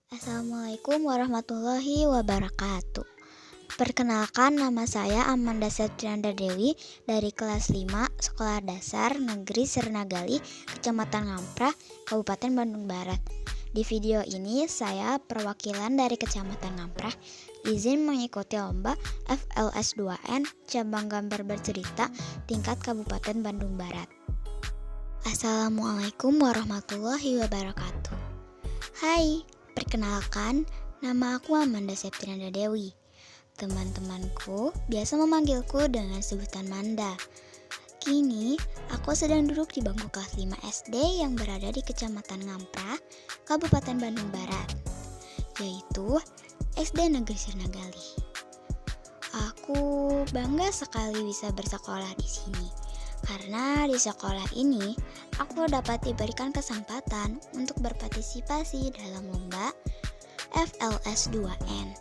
Assalamualaikum warahmatullahi wabarakatuh. Perkenalkan, nama saya Amanda Septrianda Dewi dari kelas 5 Sekolah Dasar Negeri Sirnagali, Kecamatan Ngamprah, Kabupaten Bandung Barat. Di video ini saya perwakilan dari Kecamatan Ngamprah izin mengikuti lomba FLS 2N cabang gambar bercerita tingkat Kabupaten Bandung Barat. Assalamualaikum warahmatullahi wabarakatuh. Hai, perkenalkan, nama aku Amanda Septrianda Dewi. Teman-temanku biasa memanggilku dengan sebutan Manda. Kini, aku sedang duduk di bangku kelas 5 SD yang berada di Kecamatan Ngamprah, Kabupaten Bandung Barat, yaitu SD Negeri Sirnagali. Aku bangga sekali bisa bersekolah di sini, karena di sekolah ini aku dapat diberikan kesempatan untuk berpartisipasi dalam lomba FLS 2N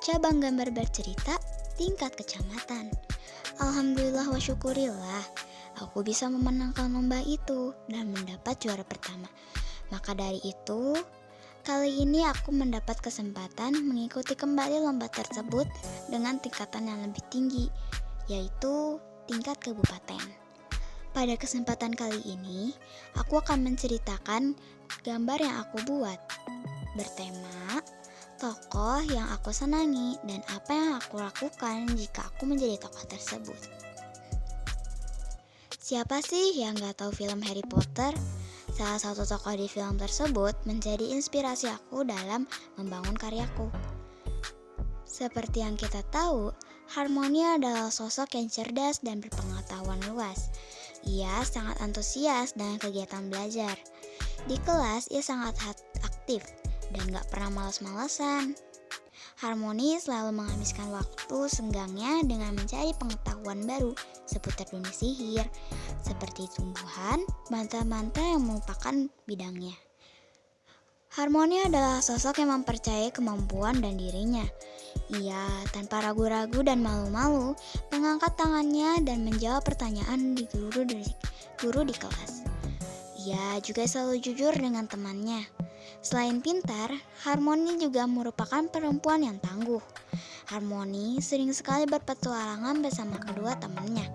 cabang gambar bercerita tingkat kecamatan. Alhamdulillah wa syukurillah, aku bisa memenangkan lomba itu dan mendapat juara pertama. Maka dari itu, kali ini aku mendapat kesempatan mengikuti kembali lomba tersebut dengan tingkatan yang lebih tinggi, yaitu tingkat kabupaten. Pada kesempatan kali ini, aku akan menceritakan gambar yang aku buat, bertema tokoh yang aku senangi dan apa yang aku lakukan jika aku menjadi tokoh tersebut. Siapa sih yang gak tahu film Harry Potter? Salah satu tokoh di film tersebut menjadi inspirasi aku dalam membangun karyaku. Seperti yang kita tahu, Harmony adalah sosok yang cerdas dan berpengetahuan luas. Ia sangat antusias dengan kegiatan belajar. Di kelas, ia sangat aktif dan gak pernah malas-malasan. Harmony selalu menghabiskan waktu senggangnya dengan mencari pengetahuan baru seputar dunia sihir, seperti tumbuhan, mantra-mantra yang merupakan bidangnya. Harmony adalah sosok yang mempercayai kemampuan dan dirinya. Ia tanpa ragu-ragu dan malu-malu mengangkat tangannya dan menjawab pertanyaan guru di kelas. Ia juga selalu jujur dengan temannya. Selain pintar, Harmony juga merupakan perempuan yang tangguh. Harmony sering sekali berpetualangan bersama kedua temannya,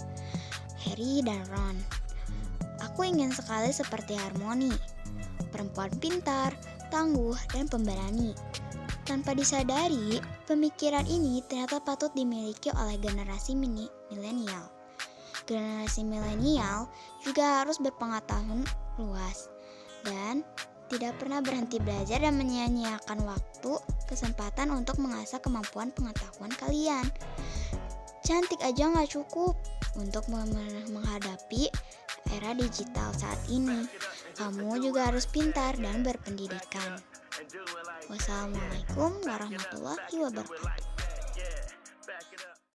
Harry dan Ron. Aku ingin sekali seperti Harmony, perempuan pintar, tangguh, dan pemberani. Tanpa disadari, pemikiran ini ternyata patut dimiliki oleh generasi milenial. Generasi milenial juga harus berpengetahuan luas dan tidak pernah berhenti belajar dan menyia-nyiakan waktu kesempatan untuk mengasah kemampuan pengetahuan kalian. Cantik aja gak cukup untuk menghadapi era digital saat ini. Kamu juga harus pintar dan berpendidikan. Wassalamualaikum warahmatullahi wabarakatuh.